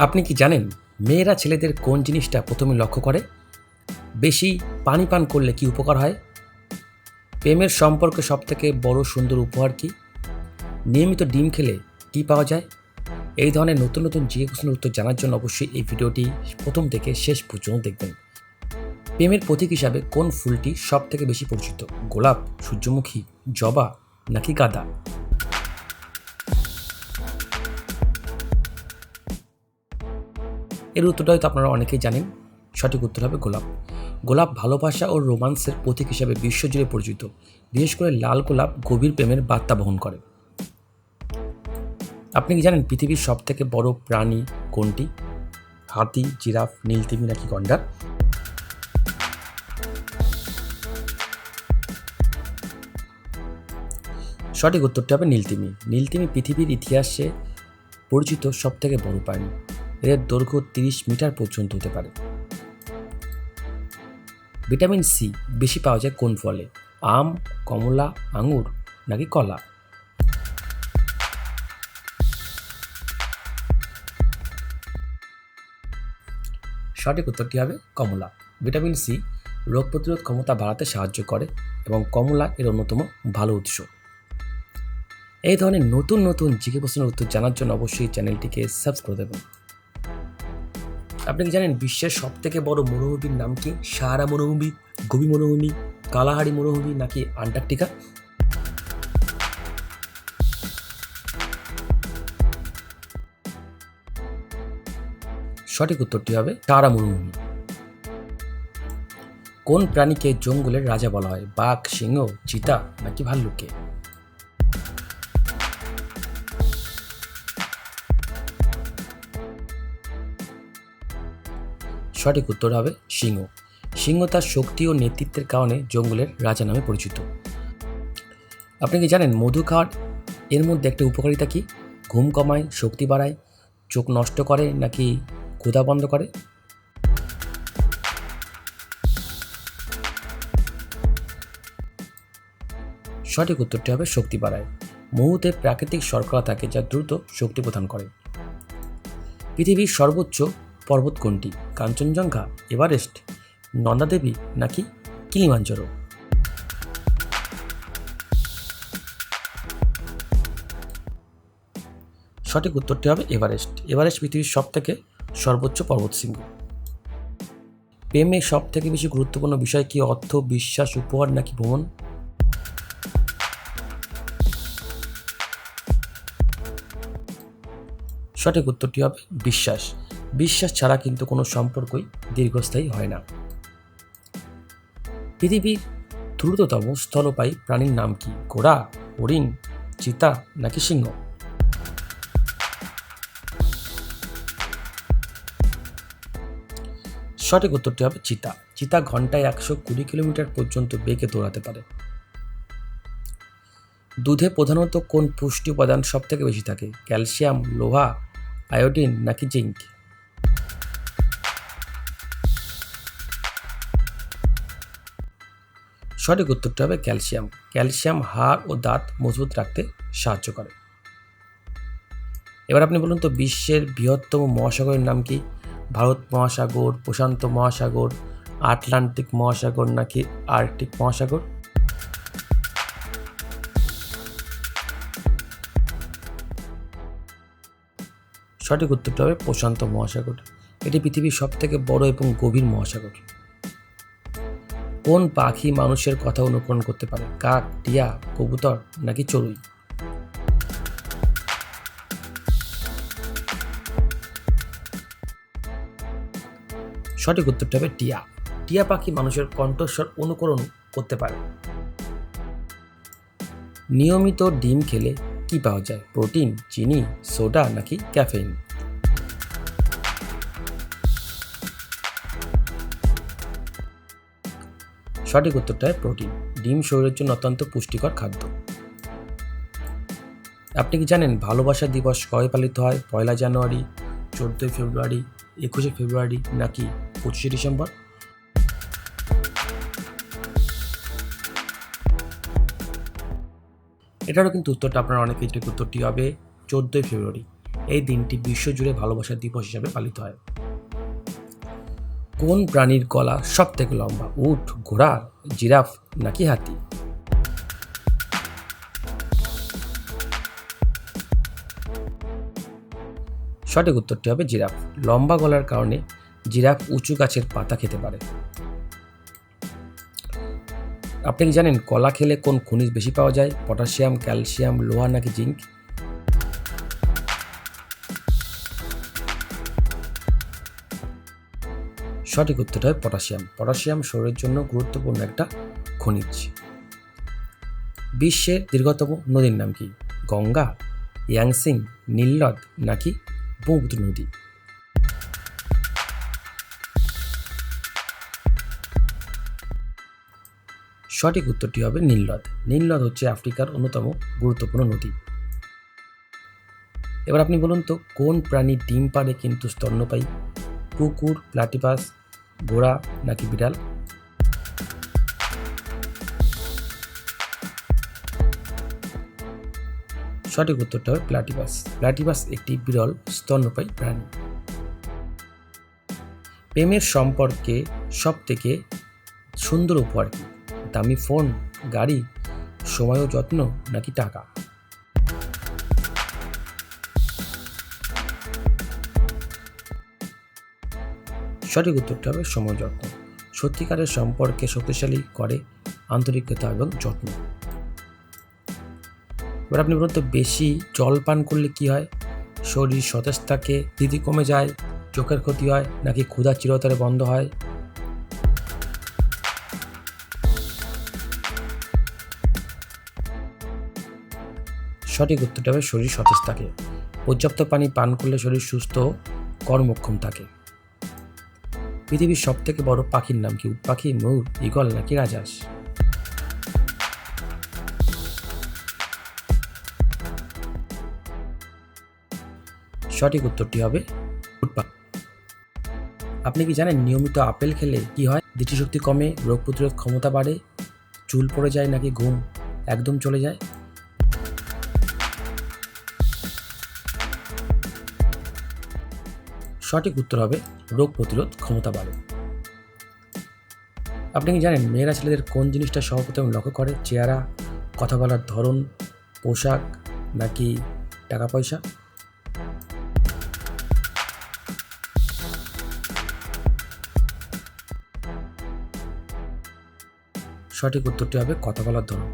আপনি কি জানেন মেয়েরা ছেলেদের কোন জিনিসটা প্রথমে লক্ষ্য করে? বেশি পানি পান করলে কি উপকার হয়? প্রেমের সম্পর্কে সবথেকে বড় সুন্দর উপহার কি? নিয়মিত ডিম খেলে কি পাওয়া যায়? এই ধরনের নতুন নতুন জিজ্ঞাসা প্রশ্নের উত্তর জানার জন্য অবশ্যই এই ভিডিওটি প্রথম থেকে শেষ পর্যন্ত দেখবেন। প্রেমের প্রতীক হিসাবে কোন ফুলটি সবথেকে বেশি পরিচিত? গোলাপ, সূর্যমুখী, জবা নাকি গাঁদা? এর উত্তরটা হয়তো আপনারা অনেকেই জানেন। সঠিক উত্তর হবে গোলাপ। গোলাপ ভালোবাসা ও রোমান্সের প্রতীক হিসাবে বিশ্বজুড়ে পরিচিত। বিশেষ করে লাল গোলাপ গভীর প্রেমের বার্তা বহন করে। আপনি কি জানেন পৃথিবীর সবথেকে বড় প্রাণী কোনটি? হাতি, জিরাফ, নীলতিমি নাকি গন্ডার? সঠিক উত্তরটি হবে নীলতিমি। নীলতিমি পৃথিবীর ইতিহাসে পরিচিত সবথেকে বড় প্রাণী। এর দৈর্ঘ্য 30 মিটার পর্যন্ত হতে পারে। ভিটামিন সি বেশি পাওয়া যায় কোন ফলে? আম, কমলা, আঙুর নাকি কলা? সঠিক উত্তরটি হবে কমলা। ভিটামিন সি রোগ প্রতিরোধ ক্ষমতা বাড়াতে সাহায্য করে এবং কমলা এর অন্যতম ভালো উৎস। এই ধরনের নতুন নতুন জিকে প্রশ্নের উত্তর জানার জন্য অবশ্যই চ্যানেলটিকে সাবস্ক্রাইব করে দেবেন। আপনি কি জানেন বিশ্বের সবথেকে বড় মরুভূমির নাম কি? সাহারা মরুভূমি, গোবি মরুভূমি, কালাহারি মরুভূমি নাকি আন্টার্কটিকা? সঠিক উত্তরটি হবে সাহারা মরুভূমি। কোন প্রাণীকে জঙ্গলের রাজা বলা হয়? বাঘ, সিংহ, চিতা নাকি ভাল্লুককে? সঠিক উত্তর হবে সিংহ। সিংহ তার শক্তি ও নেতৃত্বের কারণে জঙ্গলের রাজা নামে পরিচিত। আপনি কি জানেন মধু খাওয়ার এর মধ্যে একটা উপকারিতা কি? ঘুম কমায়, শক্তি বাড়ায়, চোখ নষ্ট করে নাকি ক্ষুধা বন্ধ করে? সঠিক উত্তরটি হবে শক্তি বাড়ায়। মহুতে প্রাকৃতিক শর্করা থাকে যা দ্রুত শক্তি প্রদান করে। পৃথিবীর সর্বোচ্চ পর্বত কোনটি? কাঞ্চনজঙ্ঘা, এভারেস্ট, নন্দা দেবী নাকি কিলিমাঞ্জারো? সঠিক উত্তরটি হবে এভারেস্ট। এভারেস্ট পৃথিবীর সবথেকে সর্বোচ্চ পর্বতশৃঙ্গ। প্রেমে সবথেকে বেশি গুরুত্বপূর্ণ বিষয় কি? অর্থ, বিশ্বাস, উপহার নাকি ভ্রমণ? সঠিক উত্তরটি হবে বিশ্বাস। বিশ্বাস ছাড়া কিন্তু কোনো সম্পর্কই দীর্ঘস্থায়ী হয় না। পৃথিবীর দ্রুততম স্থলপায়ী প্রাণীর নাম কি? ঘোড়া, হরিণ, চিতা নাকি সিংহ? সঠিক উত্তরটি হবে চিতা। চিতা ঘন্টায় 120 কিলোমিটার পর্যন্ত বেগে দৌড়াতে পারে। দুধে প্রধানত কোন পুষ্টি উপাদান সবথেকে বেশি থাকে? ক্যালসিয়াম, লোহা, আয়োডিন নাকি জিঙ্ক? সঠিক উত্তরটি হবে ক্যালসিয়াম। ক্যালসিয়াম হাড় ও দাঁত মজবুত রাখতে সাহায্য করে। এবার আপনি বলুন তো বিশ্বের বৃহত্তম মহাসাগরের নাম কি? ভারত মহাসাগর, প্রশান্ত মহাসাগর, আটলান্টিক মহাসাগর নাকি আর্কটিক মহাসাগর? সঠিক উত্তরটি হবে প্রশান্ত মহাসাগর। এটি পৃথিবীর সবথেকে বড় এবং গভীর মহাসাগর। কোন পাখি মানুষের কথা অনুকরণ করতে পারে? কাক, টিয়া, কবুতর নাকি চড়ুই? সঠিক উত্তরটি হবে টিয়া। টিয়া পাখি মানুষের কণ্ঠস্বর অনুকরণ করতে পারে। নিয়মিত ডিম খেলে কি পাওয়া যায়? প্রোটিন, চিনি, সোডা নাকি ক্যাফেইন? সঠিক উত্তরটা হয় প্রোটিন। ডিম শরীরের জন্য অত্যন্ত পুষ্টিকর খাদ্য। আপনি কি জানেন ভালোবাসা দিবস কবে পালিত হয়? 1 জানুয়ারি, 14 ফেব্রুয়ারি, 21 ফেব্রুয়ারি নাকি 25 ডিসেম্বর? এটারও কিন্তু উত্তরটা আপনারা অনেকেই, উত্তরটি হবে 14 ফেব্রুয়ারি। এই দিনটি বিশ্বজুড়ে ভালোবাসার দিবস হিসাবে পালিত হয়। কোন প্রাণীর গলা সব থেকে লম্বা? উট, ঘোড়া, জিরাফ নাকি হাতি? সঠিক উত্তরটি হবে জিরাফ। লম্বা গলার কারণে জিরাফ উঁচু গাছের পাতা খেতে পারে। আপনি কি জানেন কলা খেলে কোন খনিজ বেশি পাওয়া যায়? পটাশিয়াম, ক্যালসিয়াম, লোহা নাকি জিঙ্ক? সঠিক উত্তরটা হয় পটাশিয়াম। পটাশিয়াম শরীরের জন্য গুরুত্বপূর্ণ একটা খনিজ। বিশ্বের দীর্ঘতম নদীর নাম কি? গঙ্গা, ইয়াংসিং, নীলনদ নাকি ব্রহ্মপুত্র নদী? সঠিক উত্তরটি হবে নীলনদ। নীলনদ হচ্ছে আফ্রিকার অন্যতম গুরুত্বপূর্ণ নদী। এবার আপনি বলুন তো, কোন প্রাণী ডিম পাড়ে কিন্তু স্তন্যপায়ী? কুকুর, প্লাটিপাস, ঘোড়া নাকি বিড়াল? সঠিক উত্তরটা হবে প্লাটিপাস। প্লাটিপাস একটি বিরল স্তন্যপায়ী প্রাণী। প্রেমের সম্পর্কে সব থেকে সুন্দর উপহার কি? দামি ফোন, গাড়ি, সময় ও যত্ন নাকি টাকা? সঠিক উত্তরটা হবে সময়, যত্ন। সত্যিকারের সম্পর্কে শক্তিশালী করে আন্তরিকতা এবং যত্ন। এবার আপনি বলুন তো, বেশি জল পান করলে কি হয়? শরীর সতেজ থাকে, স্মৃতি কমে যায়, চোখের ক্ষতি হয় নাকি ক্ষুধা চিরতরে বন্ধ হয়? সঠিক উত্তরটা হবে শরীর সতেজ থাকে। পর্যাপ্ত পানি পান করলে শরীর সুস্থ ও কর্মক্ষম থাকে। পৃথিবীর সব থেকে বড় পাখির নাম কি? উট পাখি, ময়ূর, ঈগল নাকি রাজহাঁস? সঠিক উত্তরটি হবে উট পাখি। আপনি কি জানেন নিয়মিত আপেল খেলে কি হয়? দৃষ্টিশক্তি কমে, রোগ প্রতিরোধ ক্ষমতা বাড়ে, চুল পড়ে যায় নাকি ঘুম একদম চলে যায়? সঠিক উত্তর হবে রোগ প্রতিরোধ ক্ষমতা বাড়ে। আপনি কি জানেন মেয়েরা ছেলেদের কোন জিনিসটা সর্বপ্রথম লক্ষ্য করে? চেহারা, কথা বলার ধরন, পোশাক নাকি টাকা পয়সা? সঠিক উত্তরটি হবে কথা বলার ধরন।